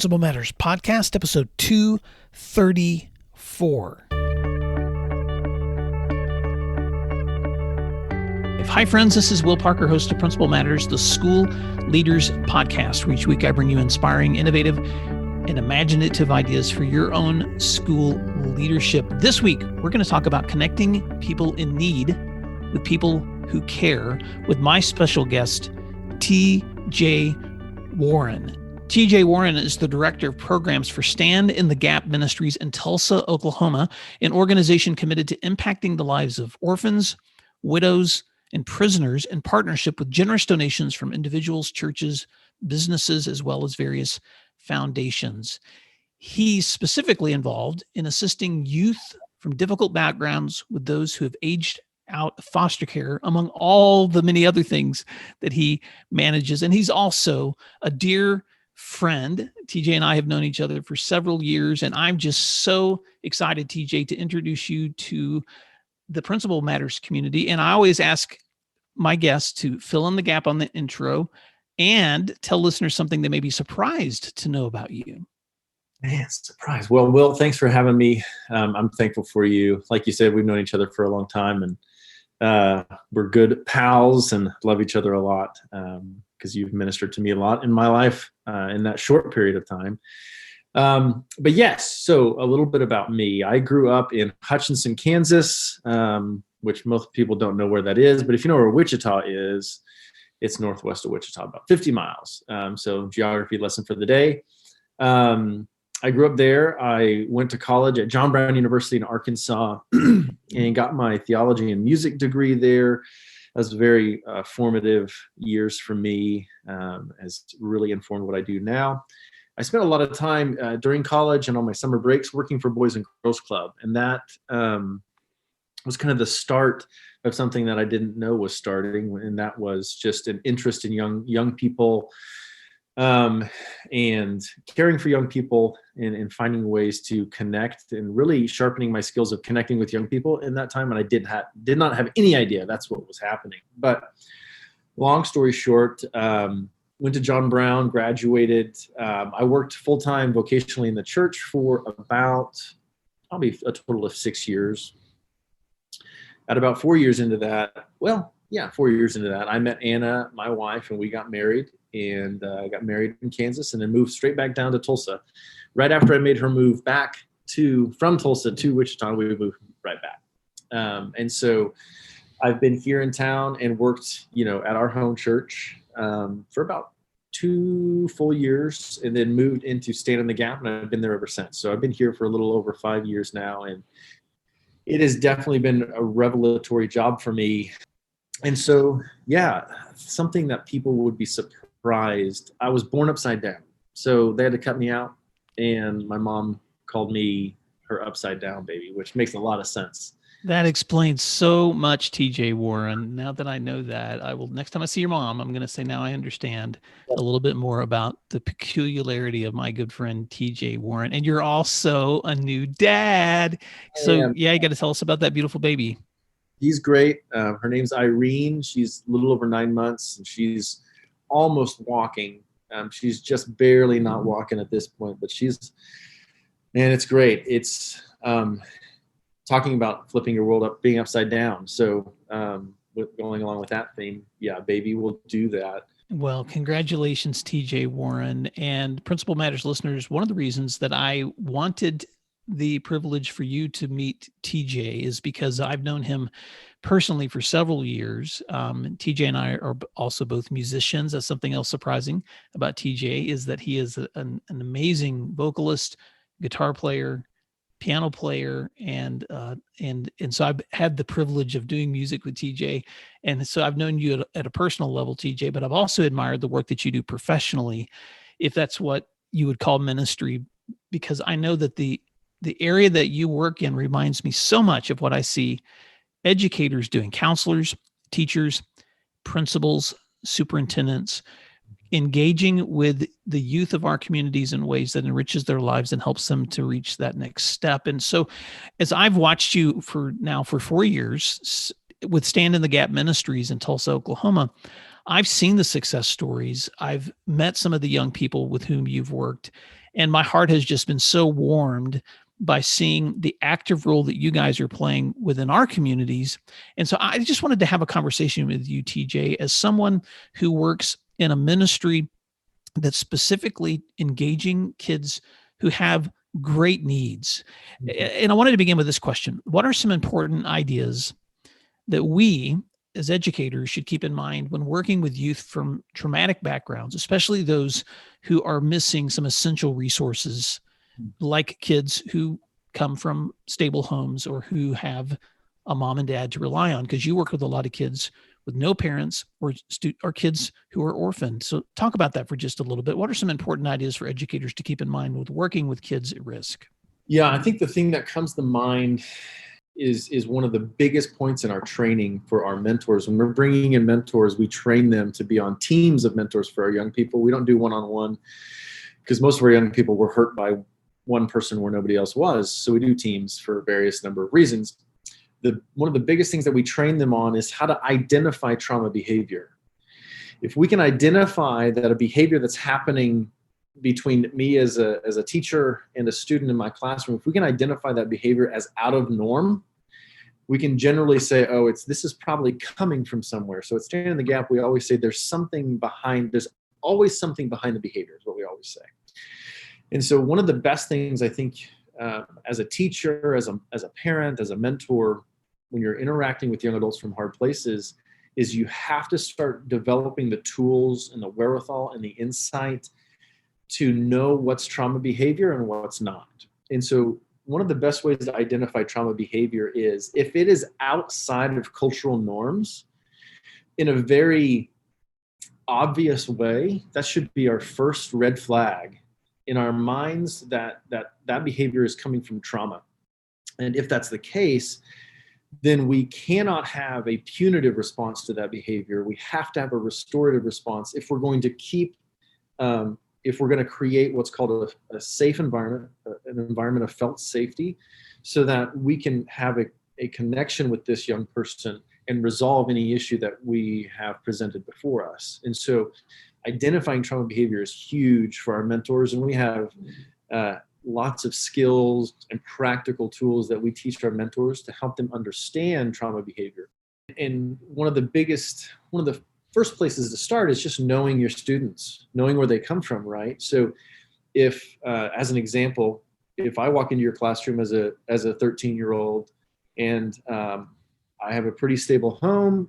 Principal Matters Podcast, episode 234. Hi, friends. This is Will Parker, host of Principal Matters, the School Leaders Podcast, where each week I bring you inspiring, innovative, and imaginative ideas for your own school leadership. This week, we're going to talk about connecting people in need with people who care with my special guest, T.J. Warren. T.J. Warren is the Director of Programs for Stand in the Gap Ministries in Tulsa, Oklahoma, an organization committed to impacting the lives of orphans, widows, and prisoners in partnership with generous donations from individuals, churches, businesses, as well as various foundations. He's specifically involved in assisting youth from difficult backgrounds with those who have aged out of foster care, among all the many other things that he manages. And he's also a dear friend. TJ and I have known each other for several years, and I'm just so excited, TJ, to introduce you to the Principal Matters community. And I always ask my guests to fill in the gap on the intro and tell listeners something they may be surprised to know about you. Man, surprise. Well, Will, thanks for having me. I'm thankful for you. Like you said, we've known each other for a long time, and we're good pals and love each other a lot because you've ministered to me a lot in my life in that short period of time. But yes, so a little bit about me. I grew up in Hutchinson, Kansas, which most people don't know where that is. But if you know where Wichita is, it's northwest of Wichita, about 50 miles. So geography lesson for the day. I grew up there. I went to college at John Brown University in Arkansas and got my theology and music degree there. That was very formative years for me, has really informed what I do now. I spent a lot of time during college and on my summer breaks working for Boys and Girls Club. And that was kind of the start of something that I didn't know was starting. And that was just an interest in young people and caring for young people and finding ways to connect and really sharpening my skills of connecting with young people in that time. And I did not have any idea that's what was happening. But long story short, went to John Brown, graduated. I worked full-time vocationally in the church for about probably a total of 6 years. At about 4 years into that, 4 years into that, I met Anna, my wife, and we got married. And I got married in Kansas and then moved straight back down to Tulsa. Right after I made her move back from Tulsa to Wichita, we moved right back. And so I've been here in town and worked, at our home church for about 2 full years, and then moved into Stand in the Gap, and I've been there ever since. So I've been here for a little over 5 years now, and it has definitely been a revelatory job for me. And so, something that people would be surprised. I was born upside down. So they had to cut me out, and my mom called me her upside down baby, which makes a lot of sense. That explains so much, T.J. Warren. Now that I know that, next time I see your mom, I'm going to say, now I understand a little bit more about the peculiarity of my good friend, T.J. Warren. And you're also a new dad. So you got to tell us about that beautiful baby. She's great. Her name's Irene. She's a little over 9 months, and she's almost walking. She's just barely not walking at this point, but it's great. It's talking about flipping your world up, being upside down. So going along with that theme, baby will do that. Well, congratulations, TJ Warren. And Principal Matters listeners, one of the reasons that I wanted the privilege for you to meet TJ is because I've known him personally for several years. TJ and I are also both musicians. That's something else surprising about TJ, is that he is an amazing vocalist, guitar player, piano player, and so I've had the privilege of doing music with TJ. And so I've known you at a personal level, TJ, but I've also admired the work that you do professionally, if that's what you would call ministry, because I know that the area that you work in reminds me so much of what I see educators doing, counselors, teachers, principals, superintendents, engaging with the youth of our communities in ways that enriches their lives and helps them to reach that next step. And so as I've watched you for 4 years with Stand in the Gap Ministries in Tulsa, Oklahoma, I've seen the success stories. I've met some of the young people with whom you've worked, and my heart has just been so warmed by seeing the active role that you guys are playing within our communities. And so I just wanted to have a conversation with you, TJ, as someone who works in a ministry that's specifically engaging kids who have great needs. And I wanted to begin with this question. What are some important ideas that we as educators should keep in mind when working with youth from traumatic backgrounds, especially those who are missing some essential resources, like kids who come from stable homes or who have a mom and dad to rely on? Because you work with a lot of kids with no parents or kids who are orphaned. So talk about that for just a little bit. What are some important ideas for educators to keep in mind with working with kids at risk? Yeah, I think the thing that comes to mind is one of the biggest points in our training for our mentors. When we're bringing in mentors, we train them to be on teams of mentors for our young people. We don't do one-on-one because most of our young people were hurt by one person where nobody else was. So we do teams for various number of reasons. One of the biggest things that we train them on is how to identify trauma behavior. If we can identify that a behavior that's happening between me as a teacher and a student in my classroom, if we can identify that behavior as out of norm, we can generally say, oh, this is probably coming from somewhere. So it's standing in the gap. We always say there's always something behind the behavior is what we always say. And so one of the best things I think as a teacher, as a parent, as a mentor, when you're interacting with young adults from hard places, is you have to start developing the tools and the wherewithal and the insight to know what's trauma behavior and what's not. And so one of the best ways to identify trauma behavior is if it is outside of cultural norms in a very obvious way, that should be our first red flag in our minds that behavior is coming from trauma. And if that's the case, then we cannot have a punitive response to that behavior. We have to have a restorative response if we're going to if we're going to create what's called a safe environment, an environment of felt safety, so that we can have a connection with this young person and resolve any issue that we have presented before us. And so identifying trauma behavior is huge for our mentors, and we have lots of skills and practical tools that we teach our mentors to help them understand trauma behavior. And one of the first places to start is just knowing your students, knowing where they come from, right? So if, as an example, if I walk into your classroom as a 13-year-old and I have a pretty stable home,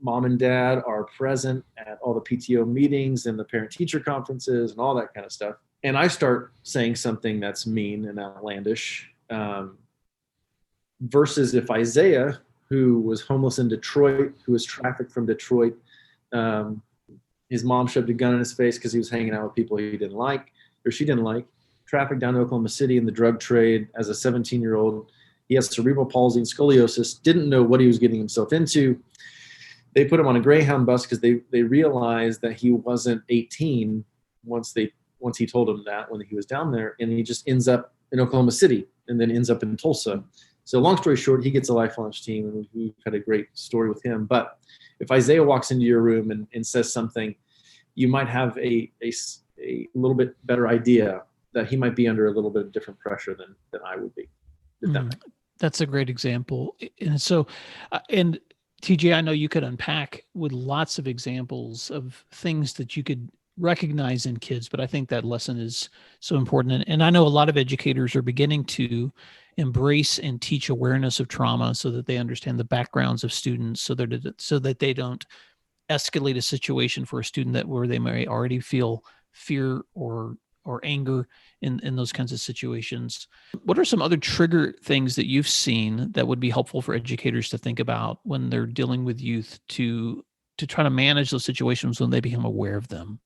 mom and dad are present at all the PTO meetings and the parent-teacher conferences and all that kind of stuff, and I start saying something that's mean and outlandish, versus if Isaiah, who was homeless in Detroit, who was trafficked from Detroit, his mom shoved a gun in his face because he was hanging out with people he didn't like, or she didn't like, trafficked down to Oklahoma City in the drug trade as a 17-year-old. He has cerebral palsy and scoliosis, didn't know what he was getting himself into. They put him on a Greyhound bus because they realized that he wasn't 18 once he told him that when he was down there, and he just ends up in Oklahoma City and then ends up in Tulsa. So long story short, he gets a Life Launch team, and we've had a great story with him. But if Isaiah walks into your room and says something, you might have a little bit better idea that he might be under a little bit of different pressure than I would be. That's a great example. And so, and TJ, I know you could unpack with lots of examples of things that you could recognize in kids, but I think that lesson is so important. And I know a lot of educators are beginning to embrace and teach awareness of trauma so that they understand the backgrounds of students, so that they don't escalate a situation for a student where they may already feel fear or anger in those kinds of situations. What are some other trigger things that you've seen that would be helpful for educators to think about when they're dealing with youth to try to manage those situations when they become aware of them?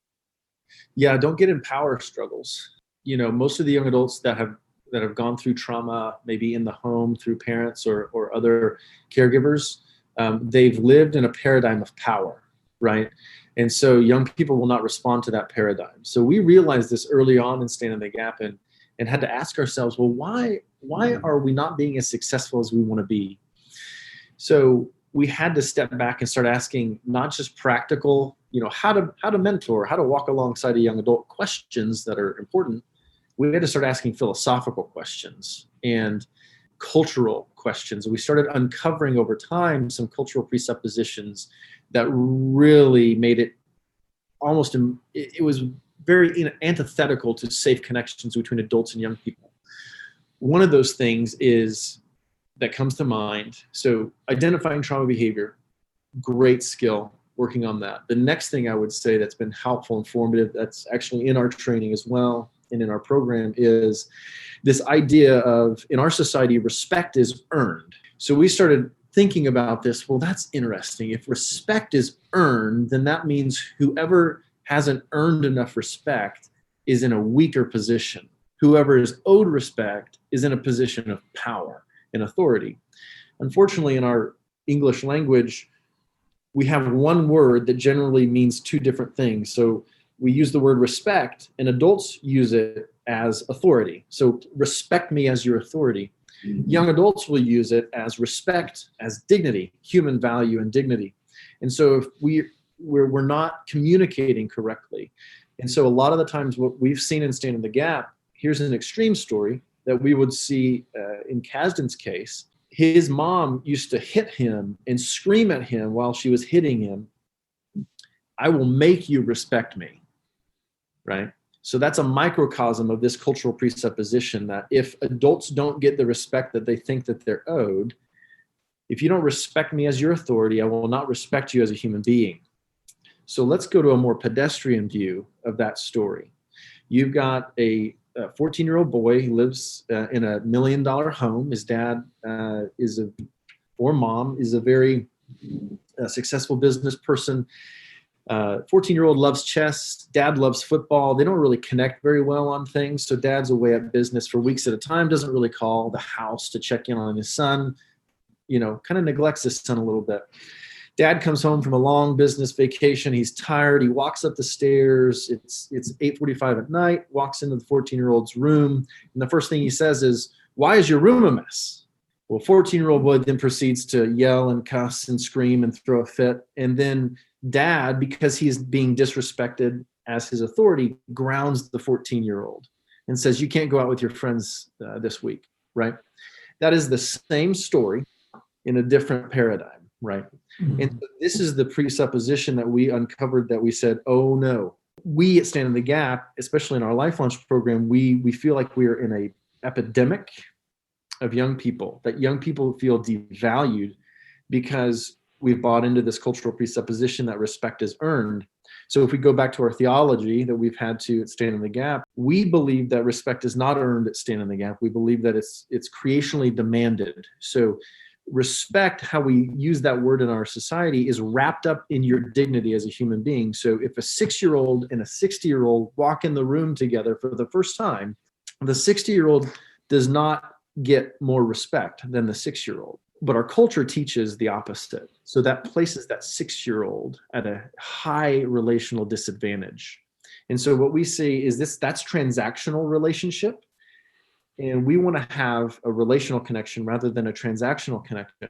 Yeah, don't get in power struggles. Most of the young adults that have gone through trauma, maybe in the home through parents or other caregivers, they've lived in a paradigm of power, right? And so young people will not respond to that paradigm. So we realized this early on in Stand in the Gap and had to ask ourselves, well, why are we not being as successful as we want to be? So we had to step back and start asking not just practical, how to mentor, how to walk alongside a young adult questions that are important. We had to start asking philosophical questions and cultural questions. We started uncovering over time some cultural presuppositions that really made it almost, it was very antithetical to safe connections between adults and young people. One of those things that comes to mind. So identifying trauma behavior, great skill, working on that. The next thing I would say that's been helpful, informative, that's actually in our training as well and in our program, is this idea of, in our society, respect is earned. So we started thinking about this. Well, that's interesting. If respect is earned, then that means whoever hasn't earned enough respect is in a weaker position. Whoever is owed respect is in a position of power and authority. Unfortunately, in our English language, we have one word that generally means two different things. So we use the word respect, and adults use it as authority. So respect me as your authority. Young adults will use it as respect, as dignity, human value and dignity. And so if we're not communicating correctly. And so a lot of the times what we've seen in Stand in the Gap, here's an extreme story that we would see in Kasdan's case. His mom used to hit him and scream at him while she was hitting him, "I will make you respect me." Right? So that's a microcosm of this cultural presupposition that if adults don't get the respect that they think that they're owed, if you don't respect me as your authority, I will not respect you as a human being. So let's go to a more pedestrian view of that story. You've got a 14-year-old boy. He lives in $1 million home. His dad or mom is a very successful business person. 14-year-old loves chess. Dad loves football. They don't really connect very well on things. So dad's away at business for weeks at a time, doesn't really call the house to check in on his son, kind of neglects his son a little bit. Dad comes home from a long business vacation. He's tired. He walks up the stairs. It's 8:45 at night, walks into the 14-year-old's room. And the first thing he says is, "Why is your room a mess?" Well, 14-year-old boy then proceeds to yell and cuss and scream and throw a fit. And then dad, because he's being disrespected as his authority, grounds the 14-year-old and says, "You can't go out with your friends this week," right? That is the same story in a different paradigm, right? Mm-hmm. And so this is the presupposition that we uncovered, that we said, oh no. We at Stand in the Gap, especially in our Life Launch program, we feel like we are in an epidemic of young people, that young people feel devalued because we've bought into this cultural presupposition that respect is earned. So if we go back to our theology that we've had to Stand in the Gap, we believe that respect is not earned at Stand in the Gap. We believe that it's creationally demanded. So respect, how we use that word in our society, is wrapped up in your dignity as a human being. So if a 6-year-old and a 60-year-old walk in the room together for the first time, the 60-year-old does not get more respect than the 6-year-old. But our culture teaches the opposite. So that places that 6-year-old at a high relational disadvantage. And so what we see is that's transactional relationship. And we want to have a relational connection rather than a transactional connection.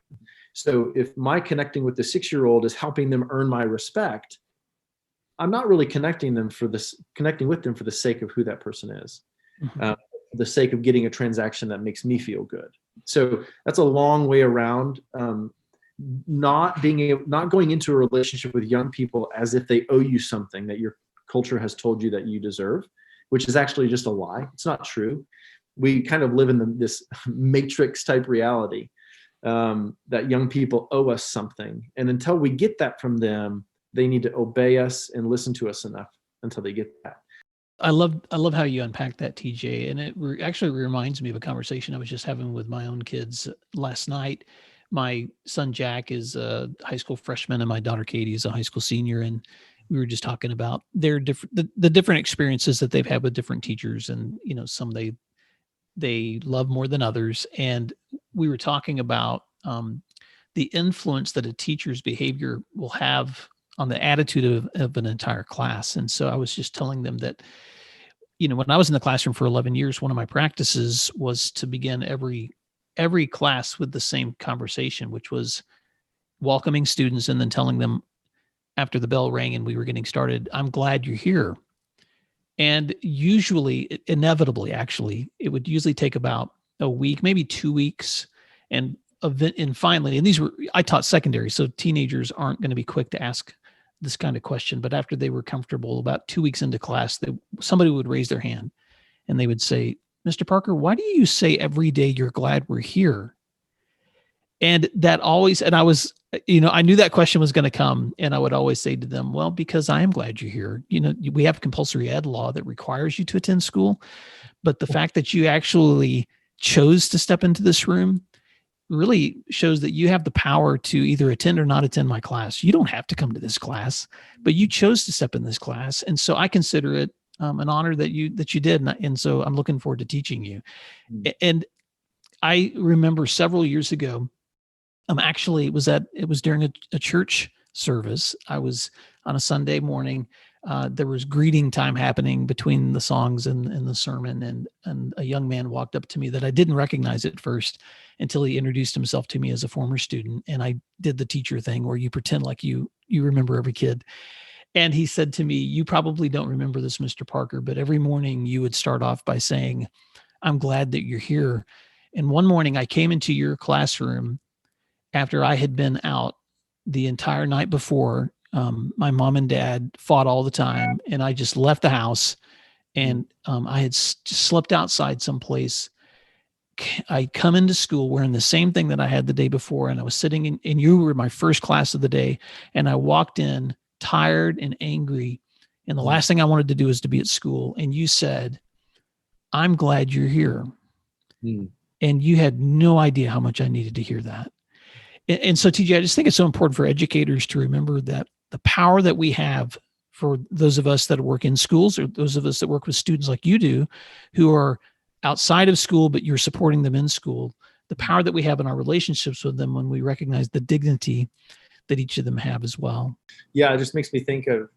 So if my connecting with the 6-year-old is helping them earn my respect, I'm not really connecting with them for the sake of who that person is, for the sake of getting a transaction that makes me feel good. So that's a long way around not going into a relationship with young people as if they owe you something that your culture has told you that you deserve, which is actually just a lie. It's not true. We kind of live in this matrix type reality that young people owe us something. And until we get that from them, they need to obey us and listen to us enough until they get that. I love how you unpack that, TJ. And it actually reminds me of a conversation I was just having with my own kids last night. My son, Jack, is a high school freshman and my daughter, Katie, is a high school senior. And we were just talking about their the different experiences that they've had with different teachers. And, some they love more than others. And we were talking about the influence that a teacher's behavior will have on the attitude of an entire class. And so I was just telling them that, when I was in the classroom for 11 years, one of my practices was to begin every class with the same conversation, which was, welcoming students and then telling them after the bell rang and we were getting started, I'm glad you're here. And usually, inevitably, actually, it would usually take about a week, maybe 2 weeks. And finally, and I taught secondary, so teenagers aren't going to be quick to ask this kind of question. But after they were comfortable, about 2 weeks into class, somebody would raise their hand and they would say, Mr. Parker, why do you say every day you're glad we're here? And that always, and I was, I knew that question was going to come, and I would always say to them, well, because I am glad you're here. We have compulsory ed law that requires you to attend school, but the fact that you actually chose to step into this room really shows that you have the power to either attend or not attend my class. You don't have to come to this class, but you chose to step in this class. And so I consider it an honor that you did. And so I'm looking forward to teaching you. And I remember several years ago, it was during a church service. I was on a Sunday morning. There was greeting time happening between the songs and the sermon. And a young man walked up to me that I didn't recognize at first until he introduced himself to me as a former student. And I did the teacher thing where you pretend like you remember every kid. And he said to me, you probably don't remember this, Mr. Parker, but every morning you would start off by saying, I'm glad that you're here. And one morning I came into your classroom after I had been out the entire night before. My mom and dad fought all the time, and I just left the house, and I had just slept outside someplace. I come into school wearing the same thing that I had the day before, and I was sitting in, and you were my first class of the day, and I walked in tired and angry, and the last thing I wanted to do is to be at school, and you said, I'm glad you're here. And you had no idea how much I needed to hear that. And so, TJ, I just think it's so important for educators to remember that the power that we have for those of us that work in schools, or those of us that work with students like you do, who are outside of school, but you're supporting them in school, the power that we have in our relationships with them when we recognize the dignity that each of them have as well. Yeah, it just makes me think of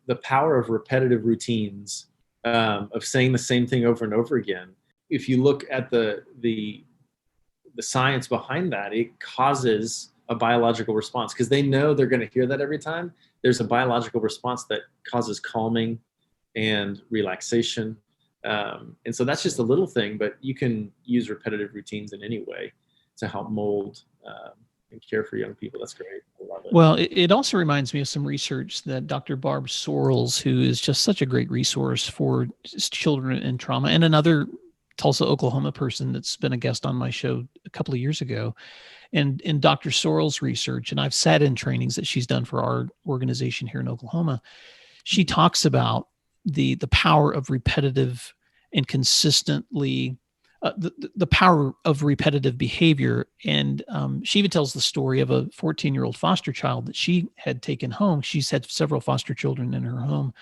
the power of repetitive routines, of saying the same thing over and over again. If you look at the science behind that, it causes a biological response because they know they're going to hear that every time. There's a biological response that causes calming and relaxation. And so that's just a little thing, but you can use repetitive routines in any way to help mold and care for young people. That's great. I love it. Well, it also reminds me of some research that Dr. Barb Sorrells, who is just such a great resource for children in trauma, and another Tulsa, Oklahoma person that's been a guest on my show a couple of years ago. And in Dr. Sorrell's research, and I've sat in trainings that she's done for our organization here in Oklahoma, she talks about the power of repetitive and consistently, the power of repetitive behavior. And she even tells the story of a 14-year-old foster child that she had taken home. She's had several foster children in her home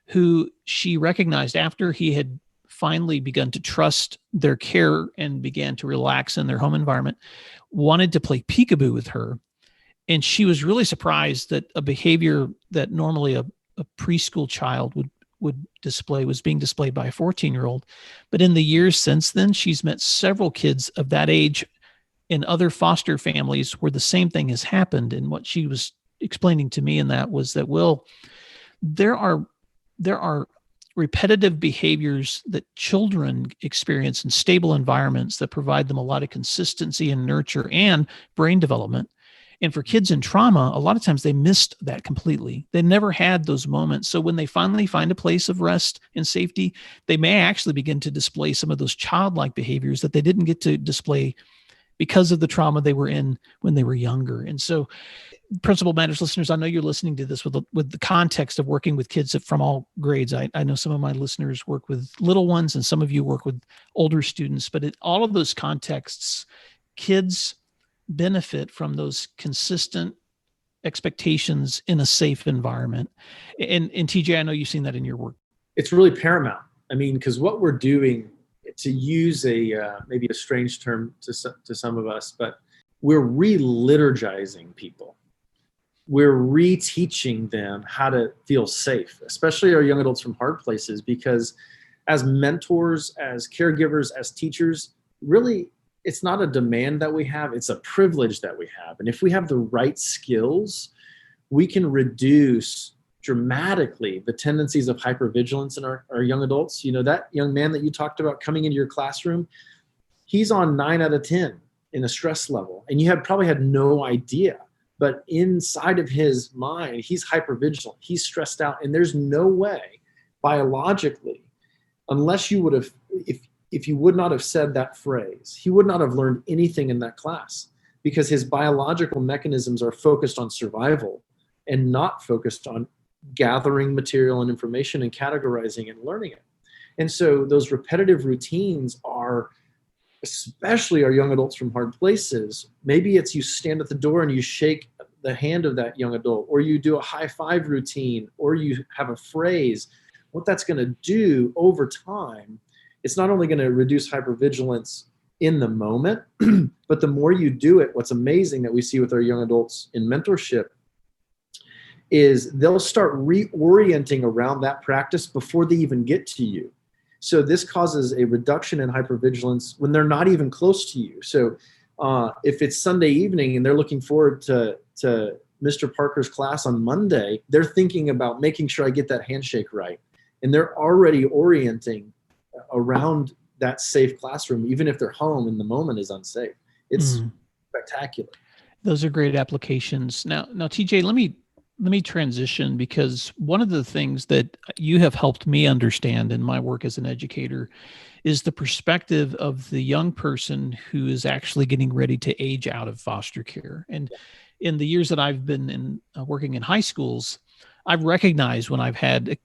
who she recognized after he had finally begun to trust their care and began to relax in their home environment, wanted to play peekaboo with her. And she was really surprised that a behavior that normally a preschool child would display was being displayed by a 14-year-old. But in the years since then, she's met several kids of that age in other foster families where the same thing has happened. And what she was explaining to me in that was that, Will, there are repetitive behaviors that children experience in stable environments that provide them a lot of consistency and nurture and brain development. And for kids in trauma, a lot of times they missed that completely. They never had those moments. So when they finally find a place of rest and safety, they may actually begin to display some of those childlike behaviors that they didn't get to display because of the trauma they were in when they were younger. And so, Principal Matters listeners, I know you're listening to this with the context of working with kids from all grades. I know some of my listeners work with little ones and some of you work with older students, but in all of those contexts, kids benefit from those consistent expectations in a safe environment. And TJ, I know you've seen that in your work. It's really paramount. I mean, because what we're doing, to use maybe a strange term to some of us, but we're re-liturgizing people. We're reteaching them how to feel safe, especially our young adults from hard places, because as mentors, as caregivers, as teachers, really it's not a demand that we have, it's a privilege that we have. And if we have the right skills, we can reduce dramatically the tendencies of hypervigilance in our young adults. That young man that you talked about coming into your classroom, he's on 9 out of 10 in a stress level, and you probably had no idea. But inside of his mind, he's hypervigilant, he's stressed out, and there's no way biologically, unless you would have, if you would not have said that phrase, he would not have learned anything in that class, because his biological mechanisms are focused on survival and not focused on gathering material and information and categorizing and learning it. And so those repetitive routines are, especially our young adults from hard places, maybe it's you stand at the door and you shake the hand of that young adult, or you do a high five routine, or you have a phrase. What that's going to do over time, it's not only going to reduce hypervigilance in the moment, but the more you do it, what's amazing that we see with our young adults in mentorship is they'll start reorienting around that practice before they even get to you. So this causes a reduction in hypervigilance when they're not even close to you. So if it's Sunday evening and they're looking forward to Mr. Parker's class on Monday, they're thinking about making sure I get that handshake right. And they're already orienting around that safe classroom, even if their home in the moment is unsafe. It's spectacular. Those are great applications. Now, TJ, let me transition, because one of the things that you have helped me understand in my work as an educator is the perspective of the young person who is actually getting ready to age out of foster care. And in the years that I've been working in high schools, I've recognized when I've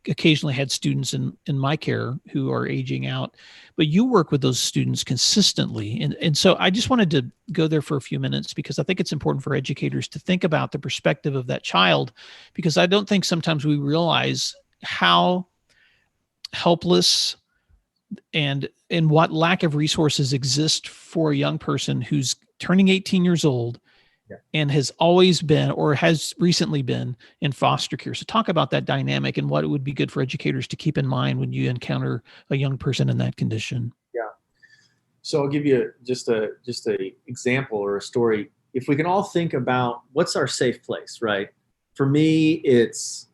occasionally had students in my care who are aging out, but you work with those students consistently. And so I just wanted to go there for a few minutes, because I think it's important for educators to think about the perspective of that child, because I don't think sometimes we realize how helpless and what lack of resources exist for a young person who's turning 18 years old and has always been, or has recently been, in foster care. So talk about that dynamic and what it would be good for educators to keep in mind when you encounter a young person in that condition. Yeah. So I'll give you just a example or a story. If we can all think about what's our safe place, right? For me, it's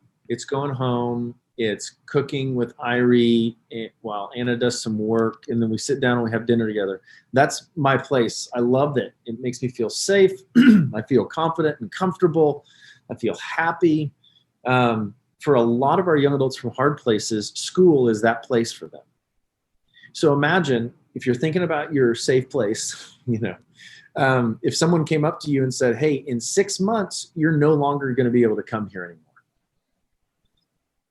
going home. It's cooking with Irie while Anna does some work, and then we sit down and we have dinner together. That's my place. I love it. It makes me feel safe. I feel confident and comfortable. I feel happy. For a lot of our young adults from hard places, school is that place for them. So imagine if you're thinking about your safe place, if someone came up to you and said, hey, in 6 months, you're no longer going to be able to come here anymore.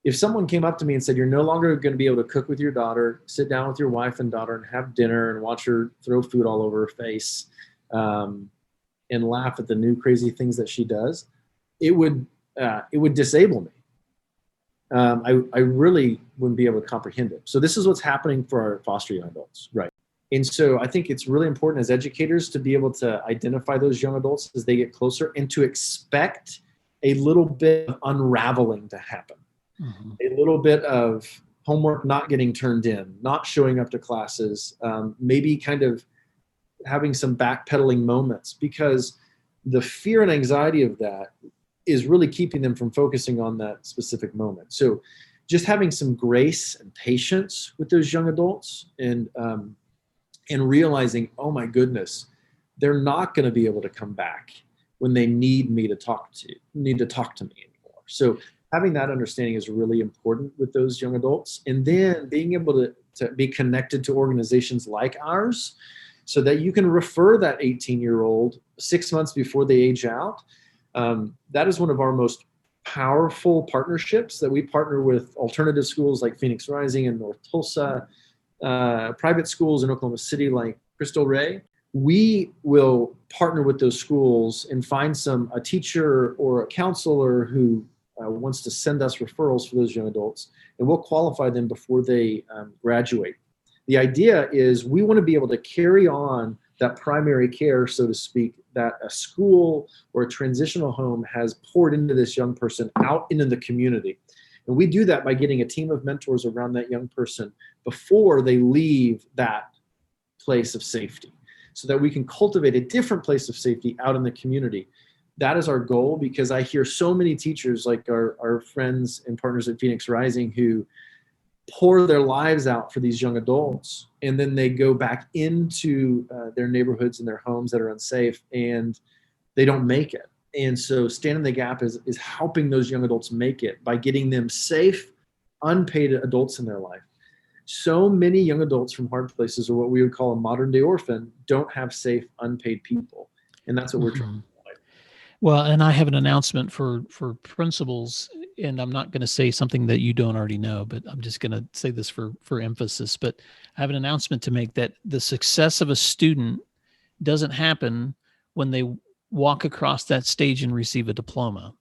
If someone came up to me and said, you're no longer going to be able to cook with your daughter, sit down with your wife and daughter and have dinner and watch her throw food all over her face, and laugh at the new crazy things that she does, it would disable me. I really wouldn't be able to comprehend it. So this is what's happening for our foster young adults, right? And so I think it's really important as educators to be able to identify those young adults as they get closer, and to expect a little bit of unraveling to happen. A little bit of homework not getting turned in, not showing up to classes, maybe kind of having some backpedaling moments, because the fear and anxiety of that is really keeping them from focusing on that specific moment. So just having some grace and patience with those young adults, and realizing, oh my goodness, they're not going to be able to come back when they need to talk to me anymore. So having that understanding is really important with those young adults. And then being able to be connected to organizations like ours, so that you can refer that 18-year-old 6 months before they age out. That is one of our most powerful partnerships, that we partner with alternative schools like Phoenix Rising and North Tulsa, private schools in Oklahoma City like Crystal Ray. We will partner with those schools and find a teacher or a counselor who wants to send us referrals for those young adults, and we'll qualify them before they graduate. The idea is we want to be able to carry on that primary care, so to speak, that a school or a transitional home has poured into this young person out into the community. And we do that by getting a team of mentors around that young person before they leave that place of safety. so that we can cultivate a different place of safety out in the community. That is our goal, because I hear so many teachers like our friends and partners at Phoenix Rising who pour their lives out for these young adults, and then they go back into their neighborhoods and their homes that are unsafe, and they don't make it. And so Stand in the Gap is helping those young adults make it by getting them safe, unpaid adults in their life. So many young adults from hard places, or what we would call a modern day orphan, don't have safe, unpaid people. And that's what we're trying to provide. Well, and I have an announcement for principals, and I'm not going to say something that you don't already know, but I'm just going to say this for emphasis. But I have an announcement to make that the success of a student doesn't happen when they walk across that stage and receive a diploma.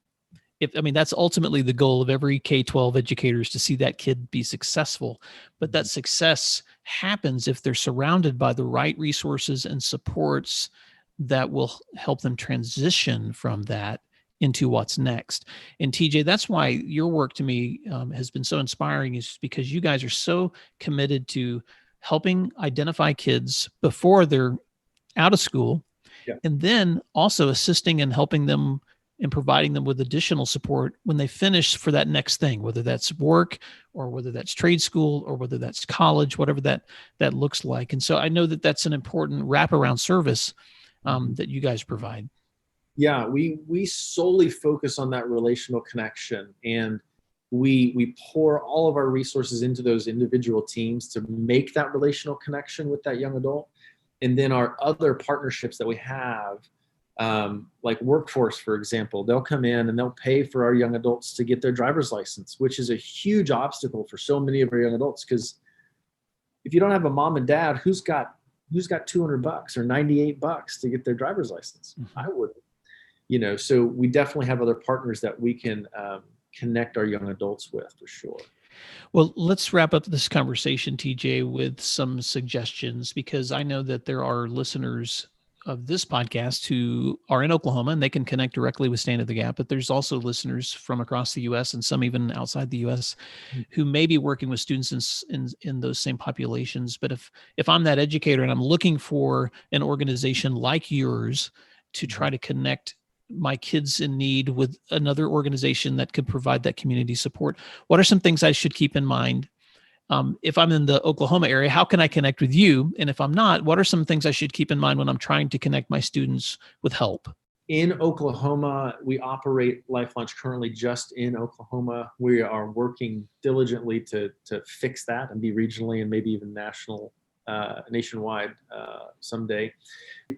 That's ultimately the goal of every K-12 educator, is to see that kid be successful. But that success happens if they're surrounded by the right resources and supports that will help them transition from that into what's next. And TJ, that's why your work to me has been so inspiring, is because you guys are so committed to helping identify kids before they're out of school. Yeah. And then also assisting and helping them and providing them with additional support when they finish for that next thing, whether that's work or whether that's trade school or whether that's college, whatever that looks like. And so I know that that's an important wraparound service that you guys provide. Yeah, we solely focus on that relational connection, and we pour all of our resources into those individual teams to make that relational connection with that young adult. And then our other partnerships that we have, like Workforce, for example, they'll come in and they'll pay for our young adults to get their driver's license, which is a huge obstacle for so many of our young adults. Because if you don't have a mom and dad, who's got $200 or $98 to get their driver's license? Mm-hmm. I wouldn't, so we definitely have other partners that we can connect our young adults with, for sure. Well, let's wrap up this conversation, TJ, with some suggestions, because I know that there are listeners of this podcast who are in Oklahoma and they can connect directly with Stand in the Gap, but there's also listeners from across the U.S. and some even outside the U.S. who may be working with students in those same populations. But if I'm that educator and I'm looking for an organization like yours to try to connect my kids in need with another organization that could provide that community support, what are some things I should keep in mind? If I'm in the Oklahoma area, how can I connect with you? And if I'm not, what are some things I should keep in mind when I'm trying to connect my students with help? In Oklahoma, we operate Life Launch currently just in Oklahoma. We are working diligently to fix that and be regionally and maybe even nationwide someday.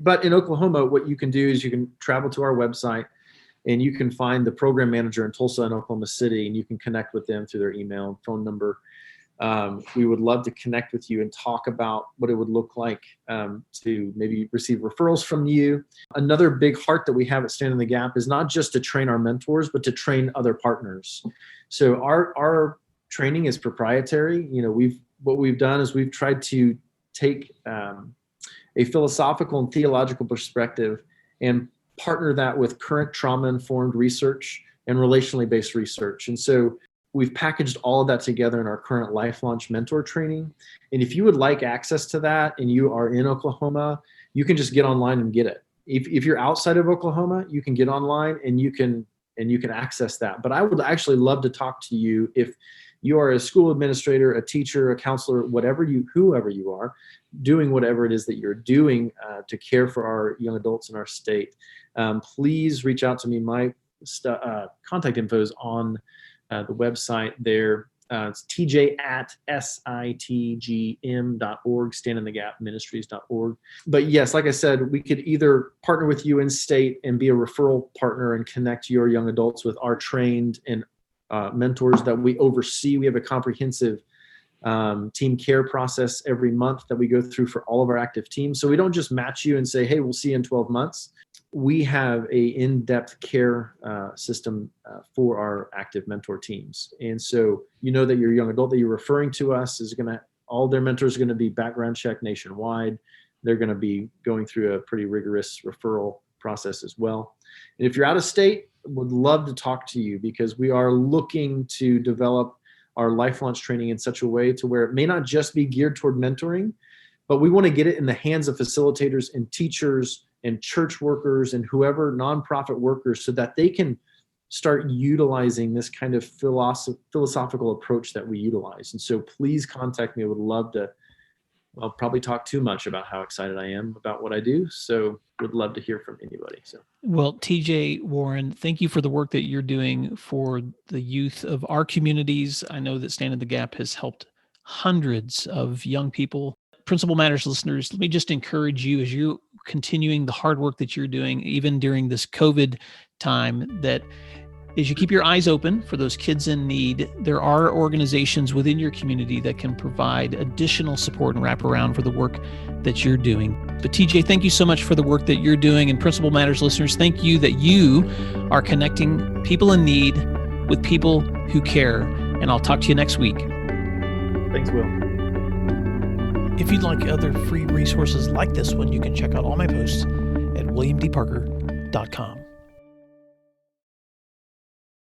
But in Oklahoma, what you can do is you can travel to our website and you can find the program manager in Tulsa and Oklahoma City, and you can connect with them through their email and phone number. We would love to connect with you and talk about what it would look like to maybe receive referrals from you. Another big heart that we have at Stand in the Gap is not just to train our mentors, but to train other partners. So our training is proprietary. What we've done is we've tried to take a philosophical and theological perspective and partner that with current trauma-informed research and relationally based research. And so we've packaged all of that together in our current Life Launch mentor training. And if you would like access to that and you are in Oklahoma, you can just get online and get it. If you're outside of Oklahoma, you can get online and you can access that. But I would actually love to talk to you if you are a school administrator, a teacher, a counselor, whoever you are, doing whatever it is that you're doing to care for our young adults in our state. Please reach out to me. My contact info is on the website there. It's tj@sitgm.org, standinthegapministries.org. But yes, like I said, we could either partner with you in state and be a referral partner and connect your young adults with our trained and mentors that we oversee. We have a comprehensive team care process every month that we go through for all of our active teams. So we don't just match you and say, hey, we'll see you in 12 months. We have a in-depth care system for our active mentor teams. And so that your young adult that you're referring to us all their mentors are going to be background checked nationwide. They're going to be going through a pretty rigorous referral process as well. And if you're out of state, would love to talk to you, because we are looking to develop our Life Launch training in such a way to where it may not just be geared toward mentoring, but we want to get it in the hands of facilitators and teachers and church workers and whoever, nonprofit workers, so that they can start utilizing this kind of philosophical approach that we utilize. And so please contact me. I would love to. I'll probably talk too much about how excited I am about what I do. So would love to hear from anybody. So, well, TJ Warren, thank you for the work that you're doing for the youth of our communities. I know that Stand in the Gap has helped hundreds of young people. Principal Matters listeners, let me just encourage you as you're continuing the hard work that you're doing, even during this COVID time, that as you keep your eyes open for those kids in need, there are organizations within your community that can provide additional support and wraparound for the work that you're doing. But TJ, thank you so much for the work that you're doing. And Principal Matters listeners, thank you that you are connecting people in need with people who care. And I'll talk to you next week. Thanks, Will. If you'd like other free resources like this one, you can check out all my posts at williamdparker.com.